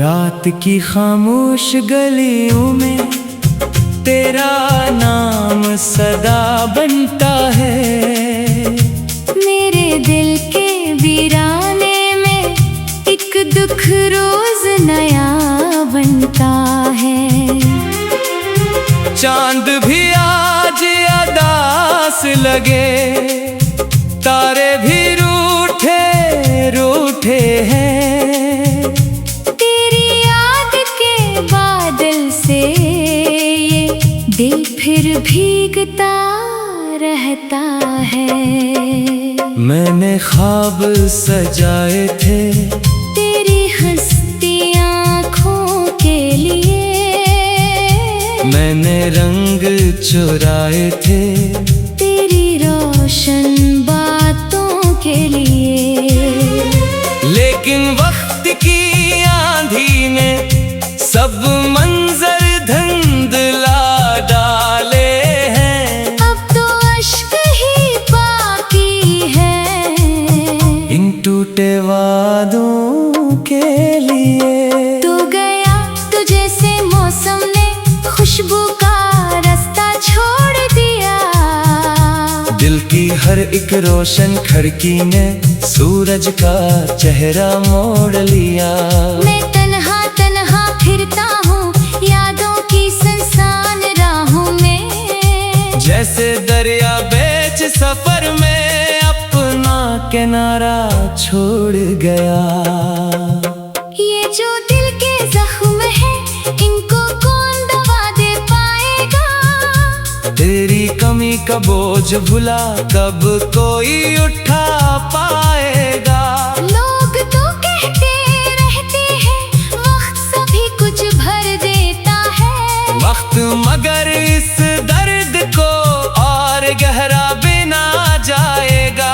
रात की खामोश गलियों में तेरा नाम सदा बनता है। मेरे दिल के वीराने में एक दुख रोज नया बनता है। चांद भी आज अदास लगे, तारे भी रूठे रूठे हैं। तेरी याद के बादल से ये दिल फिर भीगता रहता है। मैंने ख्वाब सजाए थे तेरी हंसती आँखों के लिए, मैंने रंग चुराए थे तेरी रोशन बातों के लिए। लेकिन वक्त की आंधी ने सब मंजर धुंधला डाले हैं। अब तो अश्क ही बाकी है इन टूटे वादों के लिए। तू गया तो जैसे मौसम ने खुशबू का रास्ता छोड़ दिया। दिल की हर एक रोशन खिड़की ने सूरज का चेहरा मोड़ लिया। मैं तन्हा तन्हा फिरता हूँ यादों की सुनसान राहों में। जैसे दरिया बेच सफर में अपना किनारा छोड़ गया। ये जो दिल के जख्म है इनको कौन दवा दे पाएगा। तेरी कमी का बोझ भुला कब कोई उठा पाएगा। लोग तो कहते रहते हैं वक्त सभी कुछ भर देता है। वक्त मगर इस दर्द को और गहरा बिना जाएगा।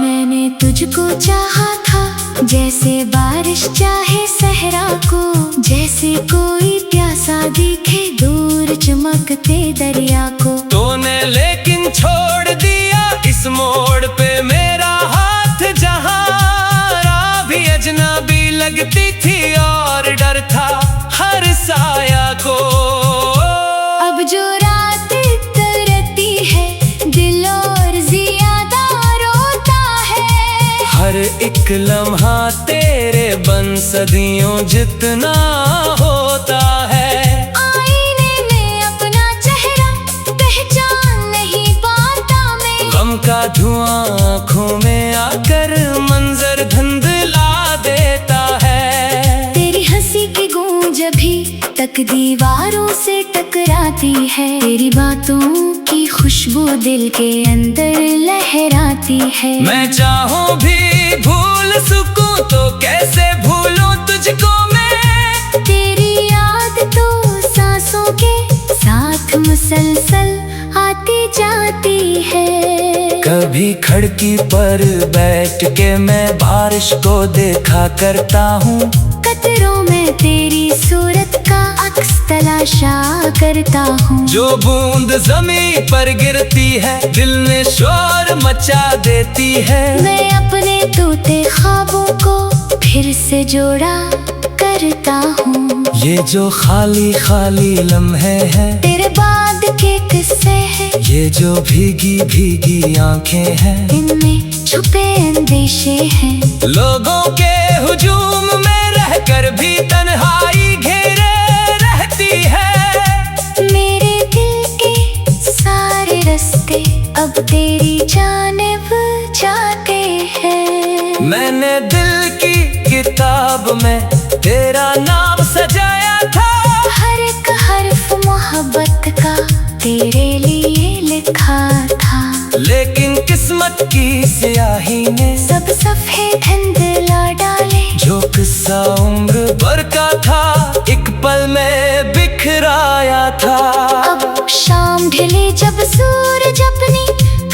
मैंने तुझको चाहा था जैसे बारिश चाहे सहरा को, जैसे कोई प्यासा दिखे दूर चमकते दरिया को। तूने लेकिन छोड़ दिया इस मोड़ पे मेरा हाथ, जहाँ राह भी अजनबी लगती थी और डर था हर साया को। अब जो रात तरती है दिल और ज्यादा रोता है। हर एक लम्हा तेरे बन सदियों जितना होता है। आईने में अपना चेहरा पहचान नहीं पाता मैं। गम का धुआं आँखों में आकर मंजर धुंधला देता है। तेरी हंसी की गूंज अभी तक दीवारों से टकराती है। तेरी बातों की खुशबू दिल के अंदर लहराती है। मैं चाहूं भी भूल सकूं तो कैसे भूलूं तुझको मैं। तेरी याद तो सांसों के साथ मुसलसल आती जाती है। कभी खिड़की पर बैठ के मैं बारिश को देखा करता हूँ। कतरों में तेरी सूरत का अक्स तलाशा करता हूँ। जो बूंद जमीन पर गिरती है दिल में शोर मचा देती है। मैं अपने टूटे ख्वाबों को फिर से जोड़ा करता हूँ। ये जो खाली खाली लम्हे हैं तेरे बाद के किस्से हैं। ये जो भीगी भीगी आंखें हैं इनमें छुपे अंदेशे हैं। लोगों के हुजूम में रहकर भी तन्हाई घेरे रहती है। मेरे दिल के सारे रास्ते अब तेरी जानिब जाते हैं। मैंने दिल की किताब में तेरा नाम सजाया था। हर एक हर्फ मोहब्बत का तेरे लिए लिखा था। लेकिन किस्मत की स्याही ने सब सफ़े धुंधला डाले। जो किस्सा उम्र भर का था एक पल में बिखराया था। अब शाम ढले जब सूरज अपनी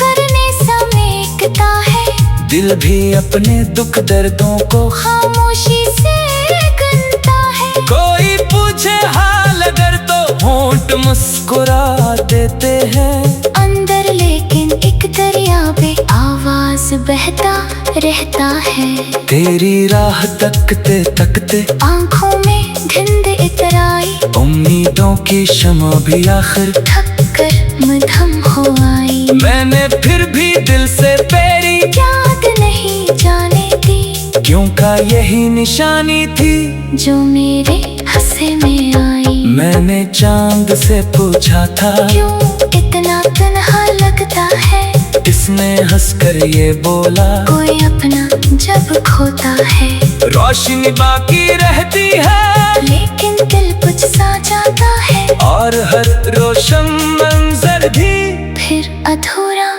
करने समेटता है। दिल भी अपने दुख दर्दों को खामोशी से गनता है। कोई पूछे हाल अगर तो होंठ मुस्कुरा देते हैं। अंदर लेकिन एक दरिया पे आवाज सांस बहता रहता है। तेरी राह तकते तकते आंखों में धुंध इतर आई, उम्मीदों की शम्मा भी आखिर थक कर मध्यम हो आई। मैंने फिर भी दिल से तेरी याद नहीं जाने दी, क्यों का यही निशानी थी जो मेरे हंसे में आई। मैंने चांद से पूछा था क्यों इतना तन्हा लगता है, इसने हंसकर ये बोला कोई अपना जब खोता है। रोशनी बाकी रहती है लेकिन दिल कुछ सा जाता है, और हर रोशन मंजर भी फिर अधूरा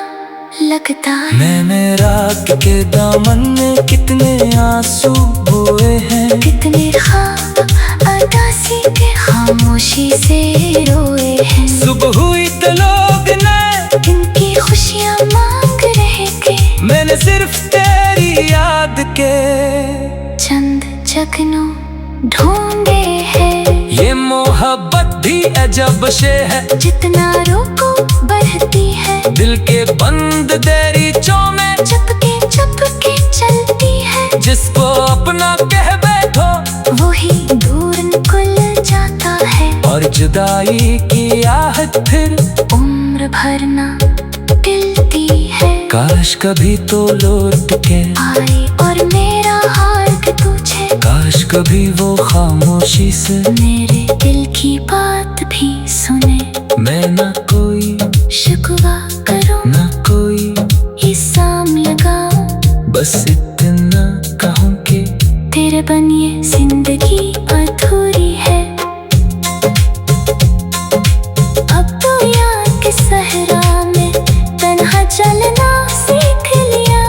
लगता है। मैंने रात के दामन में कितने आंसू बोए हैं, कितने ख्वाब उदासी के खामोशी से रोए हैं। सुबह हुई तो लोग ने इनकी खुशियाँ मांग रहे थे, मैंने सिर्फ तेरी याद के चंद जगनों ढूंढे हैं। ये मोहब्बत भी अजब से है, जितना रोको बढ़ती है, दिल के बंद दरीचों में चपके चपके चलती है। जिसको अपना कह बैठो वही दूर निकल जाता है, और जुदाई की आहट फिर उम्र भर ना टिलती है। काश कभी तो लौट के आए और मेरा हाल के पूछे, काश कभी वो खामोशी से मेरे दिल की बात भी सुने। मैं ना कोई शिकवा करूं ना कोई इल्जाम लगाऊं, बस इतना कहूँ कि तेरे बन ये जिंदगी अधूरी है। अब तो याद के सहरा में तन्हा चलना सीख लिया,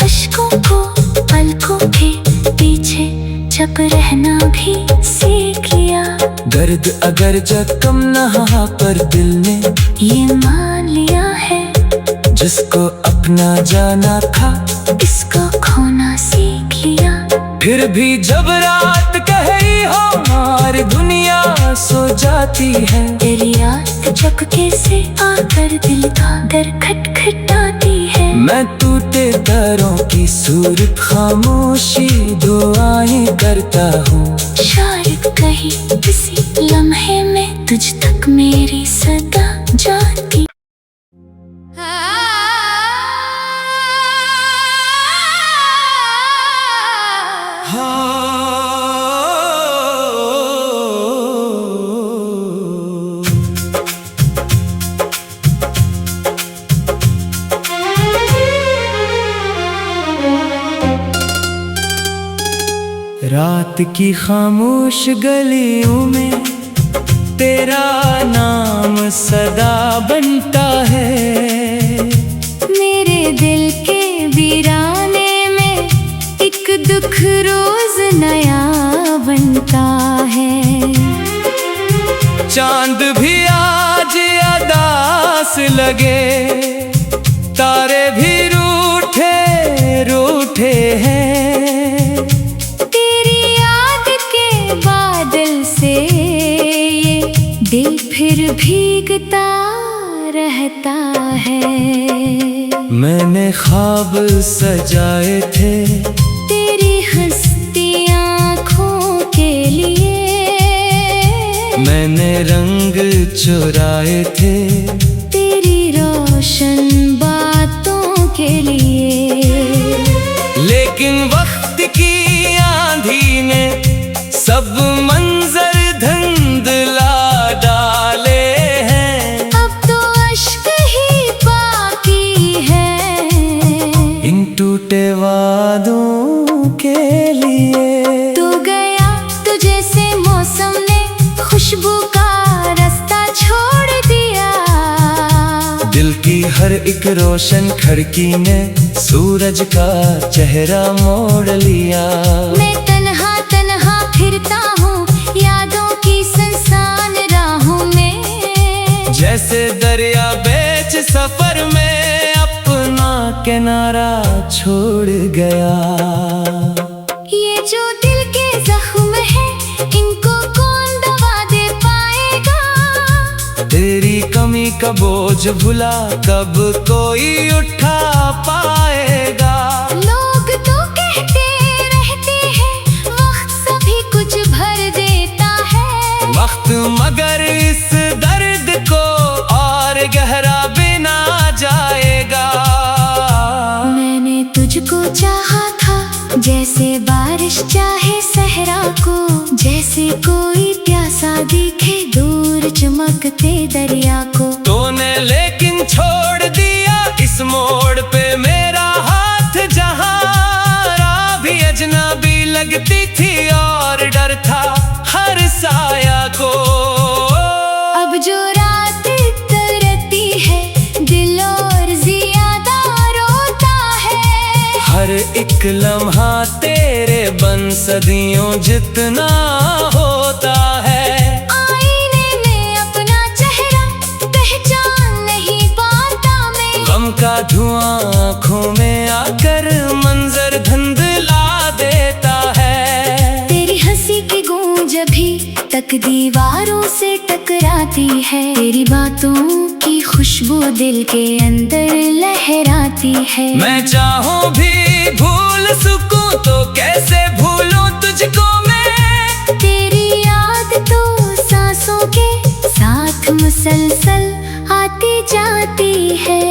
अश्कों को पलकों के पीछे छप रहना भी सीख लिया। दर्द अगर जख्म नहा पर दिल ने ये मान लिया है, जिसको अपना जाना था इसको खोना सीख लिया। फिर भी जब रात कही हो हमारी दुनिया सो जाती है, तेरी रात चपके से आकर दिल का दर खटखटाती है। मैं टूटे तारों की सूरत खामोशी दुआएं करता हूँ, शायद कहीं किसी लम्हे में तुझ तक मेरी सदा जाती। रात की खामोश गलियों में तेरा नाम सदा बनता है। मेरे दिल के वीराने में एक दुख रोज नया बनता है। चांद भी आज अदास लगे, तारे भी रूठे रूठे हैं। तेरी याद के बादल से ये दिल फिर भीगता रहता है। मैंने ख्वाब सजाए थे तेरी हंसती आँखों के लिए, मैंने रंग चुराए थे तेरी रोशन बातों के लिए। लेकिन वक्त की आंधी ने सब मंजर धुंधला डाले हैं। अब तो अश्क ही बाकी है इन टूटे वादों के लिए। तू गया तो जैसे मौसम ने खुशबू का रास्ता छोड़ दिया। दिल की हर एक रोशन खिड़की ने सूरज का चेहरा मोड़ लिया। मैं तन्हा तन्हा फिरता हूँ यादों की सुनसान राहों में। जैसे दरिया बेच सफर में अपना किनारा छोड़ गया। ये जो दिल के जख्म है इनको कौन दवा दे पाएगा। तेरी कमी का बोझ भुला कब कोई उठा पाएगा। लोग तो कहते रहते हैं वक्त सभी कुछ भर देता है। वक्त मगर इस दर्द को और गहरा बिना जाएगा। मैंने तुझको चाहा था जैसे बारिश चाहे सहरा को, जैसे कोई प्यासा दिखे दूर चमकते दरिया को। तूने लेकिन छोड़ दिया इस मोड़ पे मेरा हाथ, जहाँ राह भी अजनबी लगती थी और डर था हर साया को। अब जो रात तरती है दिल और ज्यादा रोता है। हर एक लम्हा तेरे बन सदियों जितना होता है। आईने में अपना चेहरा पहचान नहीं पाता मैं। गम का धुआं आँखों में आकर मंजर धुंधला देता है। तेरी हंसी की गूंज अभी तक दीवारों से टकराती है। तेरी बातों की खुशबू दिल के अंदर लहराती है। मैं चाहूं भी भूल सकूं तो कैसे भूलूं तुझको मैं। तेरी याद तो सांसों के साथ मुसलसल आती जाती है।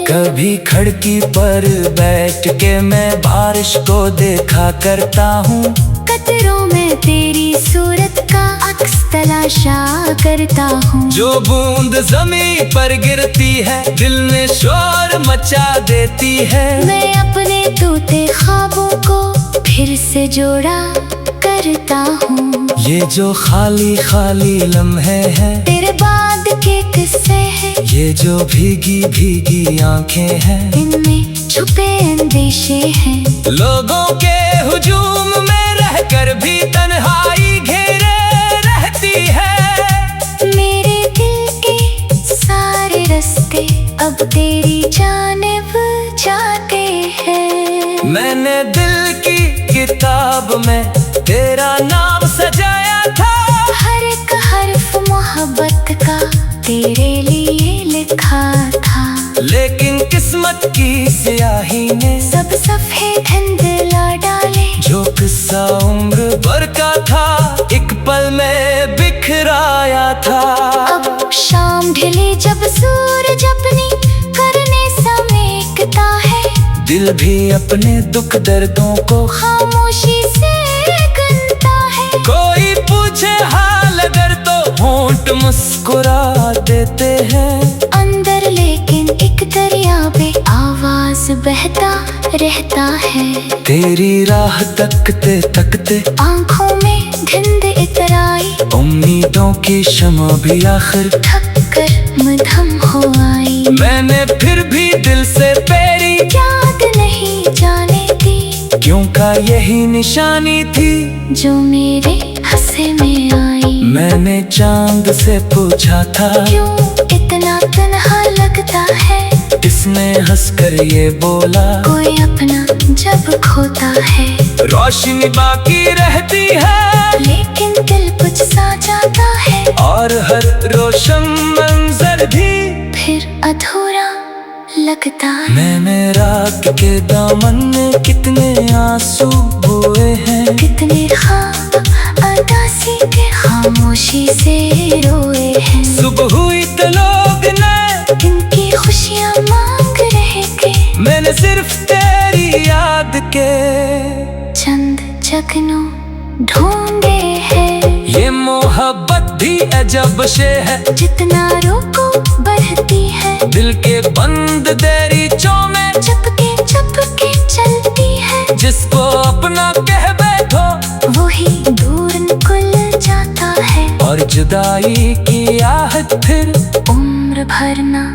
कभी खिड़की पर बैठ के मैं बारिश को देखा करता हूँ। कतरों में तेरी सूरत का अक्स तलाशा करता हूँ। जो बूंद जमीन पर गिरती है दिल में शोर मचा देती है। मैं अपने टूटे ख्वाबों को फिर से जोड़ा करता हूँ। ये जो खाली खाली लम्हे हैं तेरे बाद के किस्से हैं। ये जो भीगी भीगी आंखें हैं इनमें छुपे अंदेशे हैं। लोगों के हुजूम में रहकर भी तन्हाई घेरे रहती है। मेरे दिल के सारे रास्ते अब तेरी जानिब जाते हैं। मैंने दिल की किताब में तेरा नाम सजाया था। हर एक हर्फ मोहब्बत का तेरे लिए लिखा था। लेकिन किस्मत की स्याही ने सब सफ़े धुंधला डाले। जो किस्सा उम्र भर का था एक पल में बिखराया था। अब शाम ढले जब सूरज अपनी करने समेटता है। दिल भी अपने दुख दर्दों को खामोशी से गिनता है। कोई पूछे हाल अगर तो होंठ मुस्कुरा देते हैं। अंदर लेकिन एक दरिया पे आवाज बहता रहता है। तेरी राह तकते तकते आंखों में धुंध इतर आई। उम्मीदों की शमा भी आखिर थक कर मधम हो आई। मैंने फिर भी दिल से तेरी याद नहीं जाने दी। क्यों का यही निशानी थी जो मेरे हंसे में आई। मैंने चांद से पूछा था क्यों इतना तन्हा लगता है। इसने हंसकर ये बोला कोई अपना जब खोता है। रोशनी बाकी रहती है लेकिन दिल कुछ सा जाता है। और हर रोशन मंजर भी फिर अधूरा लगता है। मैंने रात के दामन में कितने आंसू बोए हैं। कितने ख्वाब अदासी के खामोशी से रोए हैं। सुबह हुई तो लोग ने इनकी खुशियाँ मांग रहे थे। मैंने सिर्फ तेरी याद के चंद जगनू ढूंढे हैं। ये मोहब्बत भी अजब शे है। जितना रोको बढ़ती है। दिल के बंद दरीचों में चपके चपके चलती है। जिसको अपना कह बैठो वही दूर निकल जाता है। और जुदाई की आहट फिर उम्र भर ना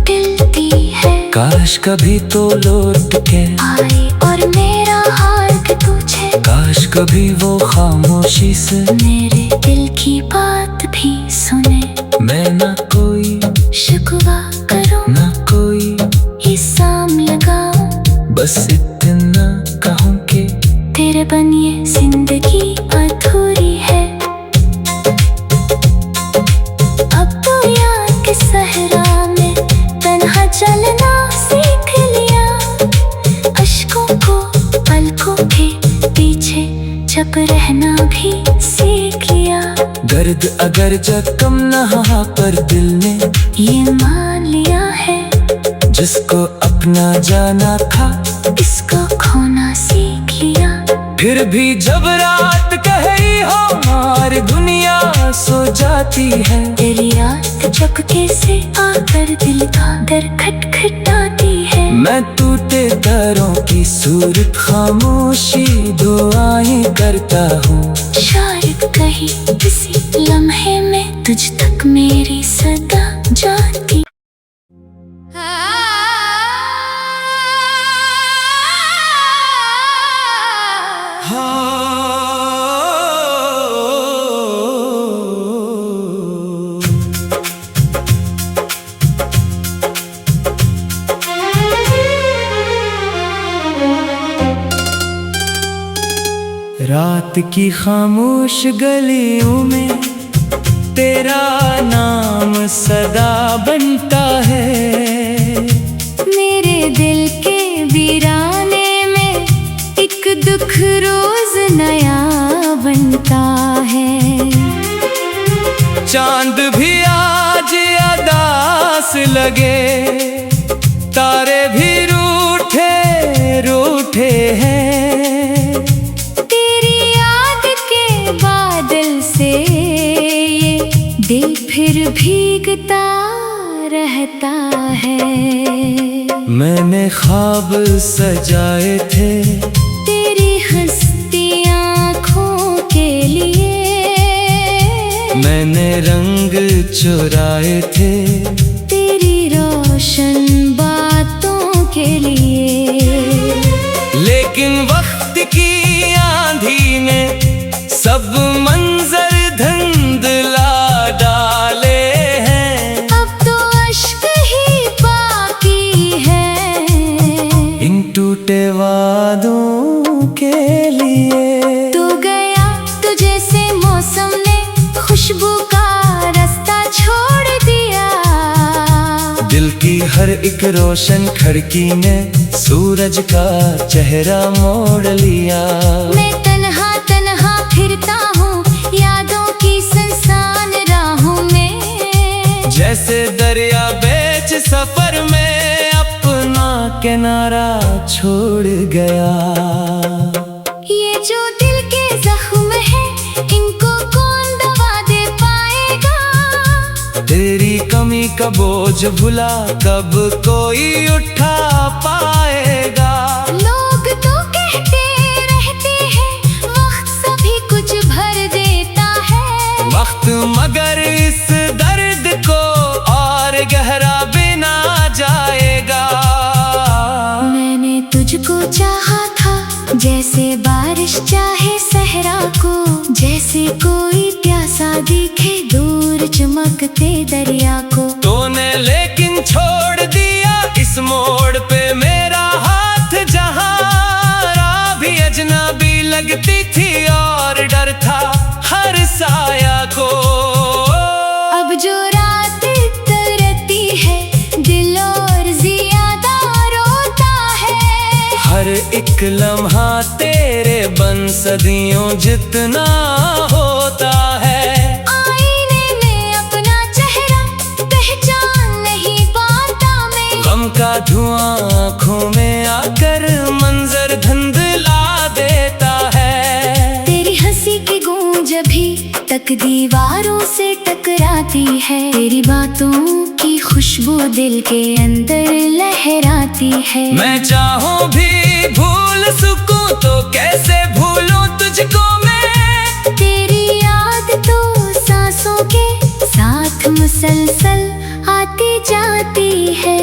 टिलती है। काश कभी तो लौट के आए और मेरा हाल के पूछे। काश कभी वो खामोशी से मेरे दिल की बात भी सुने। मैं ना कोई शिकवा करूं ना कोई हिसाब लगाऊं। बस इतना कहूँ कि तेरे बन ये जिंदगी अधूरी है। अब तो याद के सहर दर्द अगर जख्म नहा पर दिल ने ये मान लिया है, जिसको अपना जाना था इसको खोना सीख लिया। फिर भी जब रात कही हो मार दुनिया सो जाती है, तेरी रात चपके से आकर दिल का दर खटखटाती है। मैं टूटे तारों की सूरत खामोशी दुआएं करता हूँ, शायद कहीं किसी लम्हे में तुझ तक मेरी सदा जाती। रात की खामोश गलियों में तेरा नाम सदा बनता है। मेरे दिल के वीराने में एक दुख रोज नया बनता है। चांद भी आज अदास लगे, तारे भी रूठे रूठे हैं। ये दिल फिर भीगता रहता है। मैंने ख्वाब सजाए थे तेरी हंसती आँखों के लिए, मैंने रंग चुराए थे तेरी रोशन बातों के लिए। लेकिन वक्त की आंधी ने सब मंजर धुंधला डाले हैं। अब तो अश्क ही बाकी है इन टूटे वादों के लिए। तू गया तो जैसे मौसम ने खुशबू का रास्ता छोड़ दिया। दिल की हर एक रोशन खिड़की ने सूरज का चेहरा मोड़ लिया। मैं तन्हा फिरता हूँ यादों की सुनसान राहों में, जैसे दरिया बेच सफर में अपना किनारा छोड़ गया। ये जो दिल के जख्म है इनको कौन दवा दे पाएगा। तेरी कमी का बोझ भुला कब कोई उठा पाएगा। लोग तो कहते रहते हैं वक्त सभी कुछ भर देता है। वक्त मगर इस दर्द को और गहरा बिना जाएगा। मैंने तुझको चाहा था जैसे बारिश चाहे सहरा को, जैसे कोई प्यासा दिखे दूर चमकते दरिया को। तूने लेकिन छोड़ दिया इस मोड़ पे मेरा हाथ, जहाँ राह भी अजनबी लगती थी और डर था हर साया को। अब जो रात तरती है दिल और ज्यादा रोता है। हर एक लम्हा तेरे बन सदियों जितना होता है। आईने में अपना चेहरा पहचान नहीं पाता मैं। गम का धुआं आँखों में आकर मंजर धुंधला देता है। तेरी हंसी की गूंज अभी तक दीवारों से टकराती है। तेरी बातों की खुशबू दिल के अंदर लहराती है। मैं चाहूं भी भूल सकूं तो कैसे भूलूं तुझको मैं। तेरी याद तो सांसों के साथ मुसलसल आती जाती है।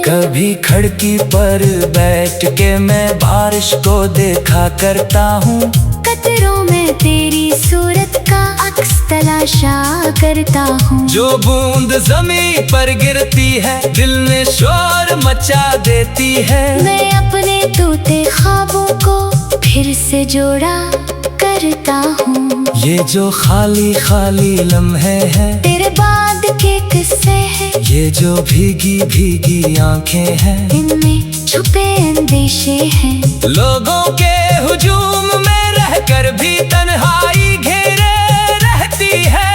कभी खिड़की पर बैठ के मैं बारिश को देखा करता हूँ, कतरों में तेरी सूरत का अक्स तलाशा करता हूँ। जो बूंद ज़मीन पर गिरती है दिल में शोर मचा देती है। मैं अपने टूटे ख्वाबों को फिर से जोड़ा करता हूँ। ये जो खाली खाली लम्हे हैं तेरे बाद के किस्से हैं। ये जो भीगी भीगी आंखें हैं इनमें छुपे अंदेशे हैं। लोगों के हुजूम में रहकर भी तन्हाई घेरे रहती है।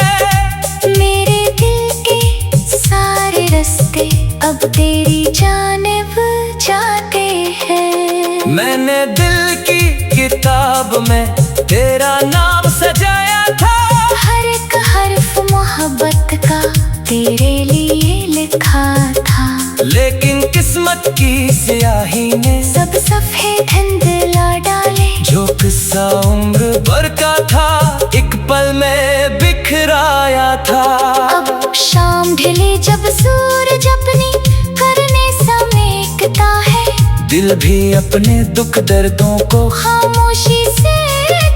अब तेरी जानिब जाते हैं। मैंने दिल की किताब में तेरा नाम सजाया था, हर एक हर्फ मोहब्बत का तेरे लिए लिखा था। लेकिन किस्मत की स्याही ने सब सफ़ेद धुंधला डाले, जो किस्सा उम्र भर का था एक पल में बिखराया था। अब शाम ढले जब सूरज अपनी करने समेटता है, दिल भी अपने दुख दर्दों को खामोशी से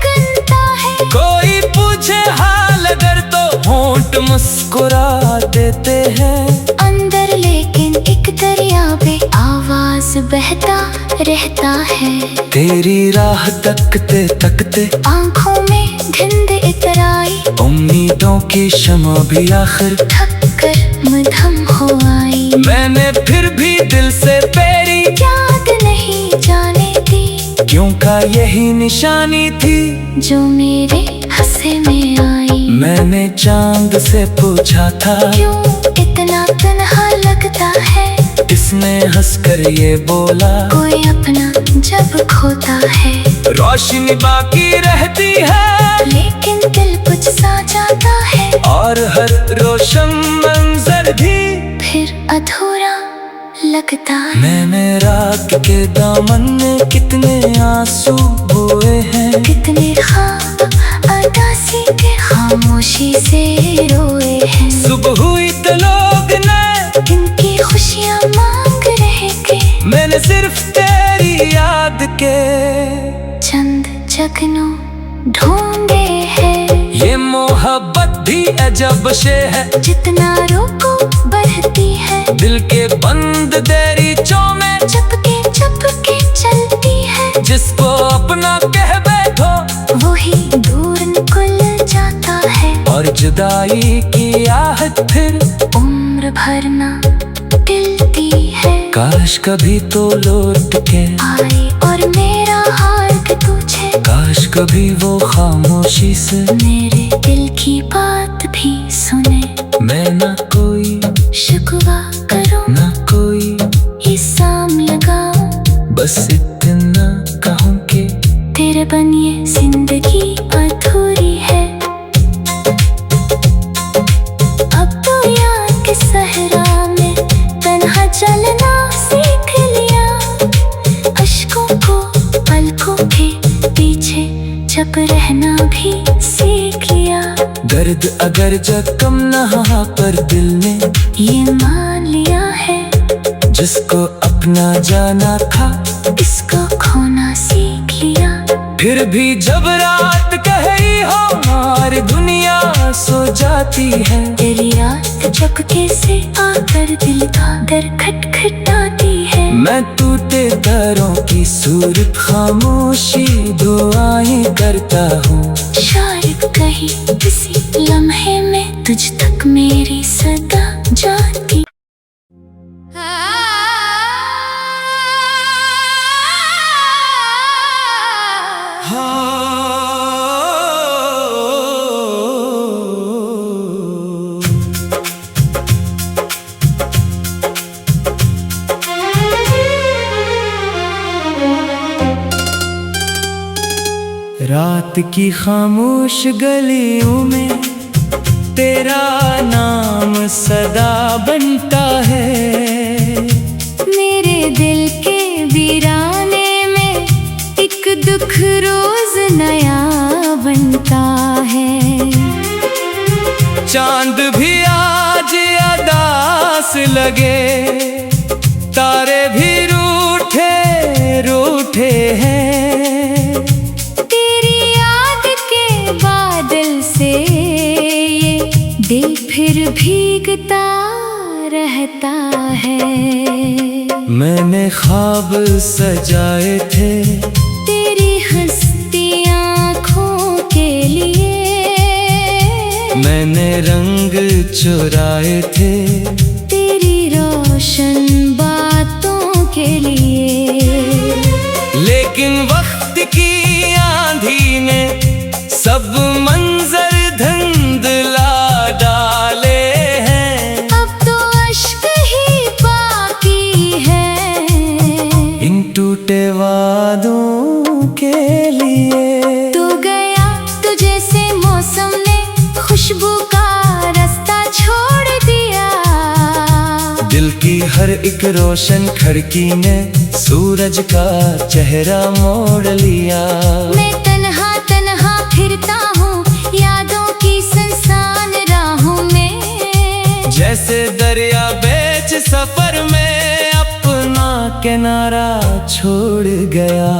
गिनता है। कोई पूछे हाल अगर तो होंठ मुस्कुरा देते हैं। अंदर लेकिन एक दरिया पे आवाज बहता रहता है। तेरी राह तकते तकते आंखों में धुंध इतर आई, उम्मीदों की शमा भी आखिर थक कर मधम हो आई। मैंने फिर भी दिल से तेरी याद नहीं जाने दी, क्यों का यही निशानी थी जो मेरे हंसे में आई। मैंने चांद से पूछा था, क्यों इतना तन्हा लगता है। इसने हंसकर ये बोला, कोई अपना जब खोता है, रोशनी बाकी रहती है लेकिन दिल कुछ सा जाता है। और हर रोशन मंजर भी फिर अधूरा लगता है। मैंने रात के दामन में कितने आंसू हुए हैं, कितने ख्वाब अदासी के खामोशी से रोए हैं। सुबह हुई तो लोग ने इनकी खुशियाँ मांग रहे थे, मैंने सिर्फ तेरी याद के चंद जगनू ढूंढे हैं। ये मोहब्बत भी अजब से है, जितना रोको बढ़ती है, दिल के बंद दरीचों में चपके चपके चलती है। जिसको अपना कह बैठो वही दूर निकल जाता है, और जुदाई की आहट फिर उम्र भर ना टिलती है। काश कभी तो लौट के आए और मेरा हाल पूछे, काश कभी वो खामोशी से मेरे दिल की बात भी सुने। मैं ना कोई शिकवा करूं ना कोई इल्जाम लगाऊं, बस इतना कहूँ कि तेरे बन ये जिंदगी अधूरी है। अब तो याद के सहरा में तन्हा चलना सीख लिया, अश्कों को पलकों के पीछे छप रहना भी सीख लिया। दर्द अगर जख्म नहा पर दिल ने ये मान लिया है, जिसको अपना जाना था इसको खोना सीख लिया। फिर भी जब रात कही हो हमारी दुनिया सो जाती है, तेरी याद चपके से आकर दिल का दर खटखटाती है। मैं टूटे तारों की सूरत खामोशी दुआएं करता हूँ, शायद कहीं किसी लम्हे में तुझ तक मेरी सदा जाती। रात की खामोश गलियों में तेरा नाम सदा बनता है। मेरे दिल के वीराने में एक दुख रोज नया बनता है। चांद भी आज अदास लगे, तारे भी रूठे रूठे हैं। तेरी याद के बादल से ये दिल फिर भीगता रहता है। मैंने ख्वाब सजाए थे तेरी हंसती आँखों के लिए, मैंने रंग चुराए थे तेरी रोशन बातों के लिए। लेकिन वक्त की आंधी ने सब मंजर धुंधला डाले हैं। अब तो अश्क ही एक रोशन खिड़की ने सूरज का चेहरा मोड़ लिया। मैं तन्हा तन्हा फिरता हूँ यादों की सुनसान राहों में। जैसे दरिया बेच सफर में अपना किनारा छोड़ गया।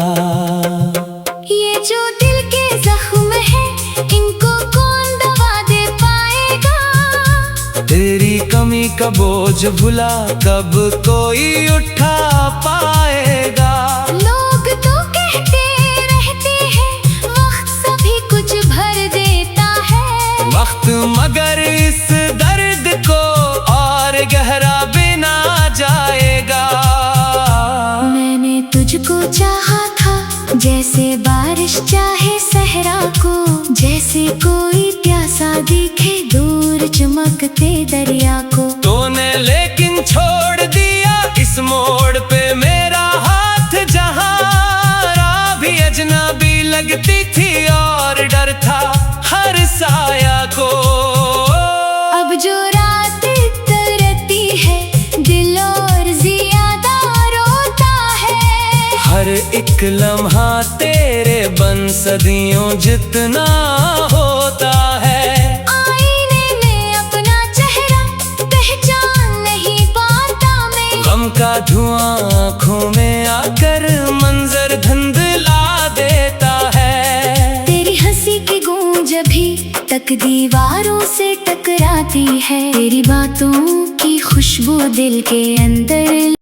ये जो दिल के जख्म है इनको कौन दवा दे पाएगा। तेरी कमी का बोझ भुला कब कोई उठा पाएगा। लोग तो कहते रहते हैं वक्त सभी कुछ भर देता है। वक्त मगर इस दर्द को और गहरा बिना जाएगा। मैंने तुझको चाहा था जैसे बारिश चाहे सहरा को। जैसे कोई प्यासा दिखे दूर चमकते दरिया को। तूने लेकिन छोड़ दिया इस मोड़ पे मेरा हाथ। जहाँ राह भी अजनबी लगती थी और डर था हर साया को। अब जो रात तरती है दिल और ज्यादा रोता है। हर एक लम्हा तेरे बन सदियों जितना होता है। आईने में अपना चेहरा पहचान नहीं पाता मैं। गम का धुआं आँखों में आकर मंजर धुंधला देता है। तेरी हंसी की गूंज अभी तक दीवारों से टकराती है। तेरी बातों की खुशबू दिल के अंदर